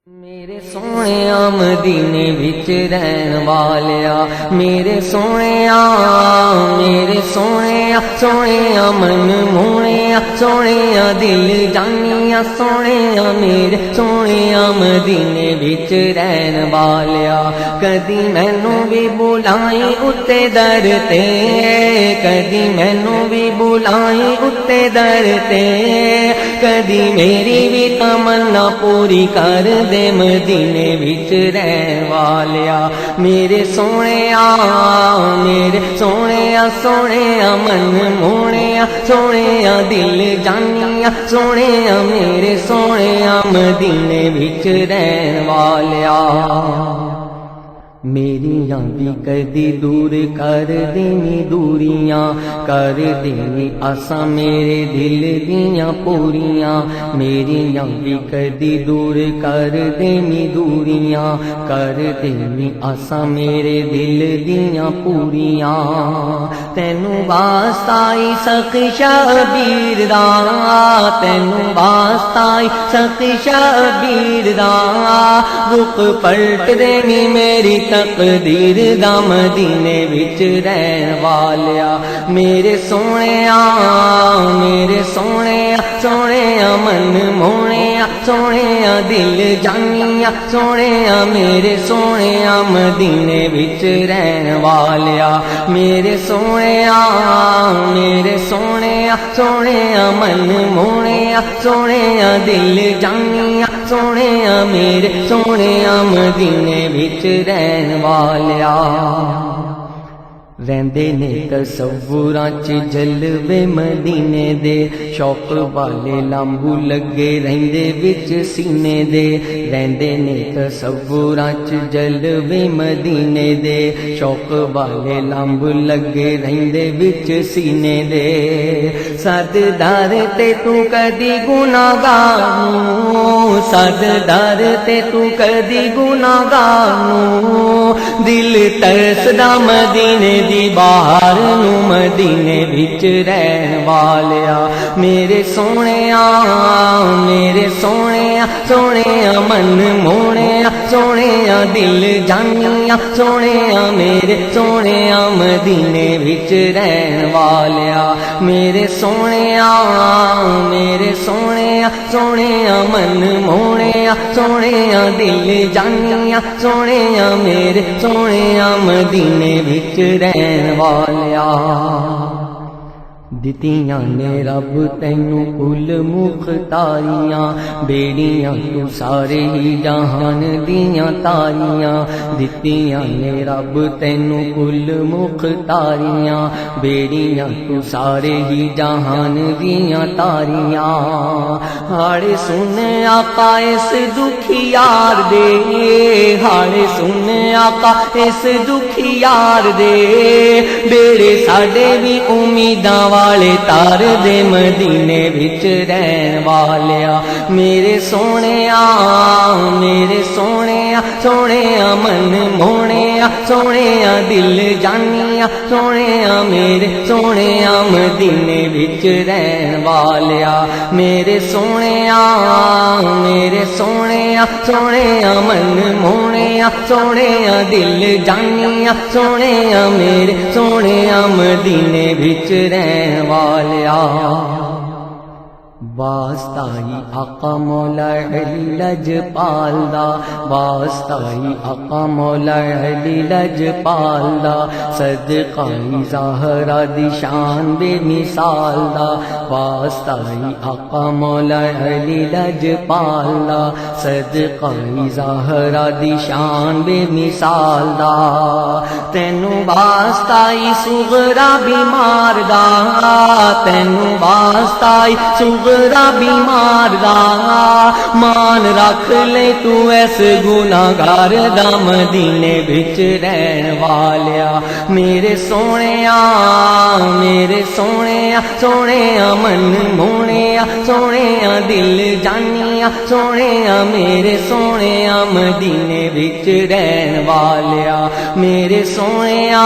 میرے سونیا مدینے وچ رہن والیا، میرے سونیا سونیا من مونیا، سونیا دل جانیا، سونیا میرے سونیا مدینے وچ رہن والیا، کدی مینوں بھی بلائی اتے در تے، کدی مینوں بھی بلائی اتے در تے، کدی میری بھی تمنا پوری کر دے مدینے وچ رہن والیا، میرے سونیا سونیا من مونیا، سونیا دل جانیا، سونیا میرے سونیا مدینے وچ رہن والیا، میریاں بھی کدی دور کر دینی دوریاں، کر دینی آساں میرے دل دیاں پوریاں، میریاں بھی کدی دور کر دینی دوریاں، کر دینی آساں میرے دل دیاں پوریاں، تینوں واسطہ سخی شبیر دا، تینوں واسطہ سخی شبیر دا، رخ پلٹ دینی میری تقدیر دا مدینے وچ رہن والیا، میرے سونیا سونیا من مونیا، سونیا دل جانیا، سونیا میرے سونیا مدینے وچ رہن والیا، میرے سونیا سونیا من مونیا، سونیا دل جانیا، سونیا میرے سونیا مدینے وچ رہن والیا، رہندے نے تصوراں چ جلوے مدینے دے، شوق والے لامبو لگے رہندے وچ سینے دے، رہندے نے تصوراں چ جلوے مدینے دے، شوق والے لامبو لگے رہندے وچ سینے دے، سردار تے تو کدی گناہگار نوں، سردار تے تو کدی گناہگار نوں، دل ترسدا مدینے دی باہر نو، مدینے وچ رہن والیا، میرے سونیا سونیا من مونیا، سونیا دل جانیا، سونیا میرے سونیا مدینے وچ رہن والیا، میرے سونیا سونیا من مونیا، سونیا دل جانیا، سونیا میرے سونیا مدینے وچ رہن والیا، دتیاں نے رب تینوں کل مختاریاں، بیڑیاں تو سارے ہی جہان دیاں تاریاں، دتیاں نے رب تینوں کل مختاریاں، بیڑیاں تو سارے ہی جہان دیاں تاریاں، ہاڑے سن آقا اس دکھی یار دے، ہاڑے سن آقا اس دکھی یار دے، بیڑے ساڈے بھی امیداں والے تار دے مدینے وچ رہن والیا، میرے سونیا سونیا من مونیا، سونیا دل جانیا، سونیا میرے سونیا مدینے وچ رہن والیا، میرے سونیا سونیا من مونیا، سونیا دل جانیا، سونیا میرے سونیا مدینے وچ رہن والیا، واسطائی آقا مولا علی لجپال دا، واسطائی آقا مولا علی لجپال دا، صدقائی زہرا دی شان بے مثال دا، واسطائی آقا مولا علی لجپال دا، صدقائی زہرا دی شان بے مثال دا، تینوں واسطائی صغرا بیمار دا، تینوں واسطائی صغرا بیمار دا، مان رکھ لے تو ایس گناہگار دا مدینے وچ رہن والیا، میرے سونیا سونیا من مونیا، سونیا دل جانیا، سونیا میرے سونیا مدینے وچ رہن والیا، میرے سونیا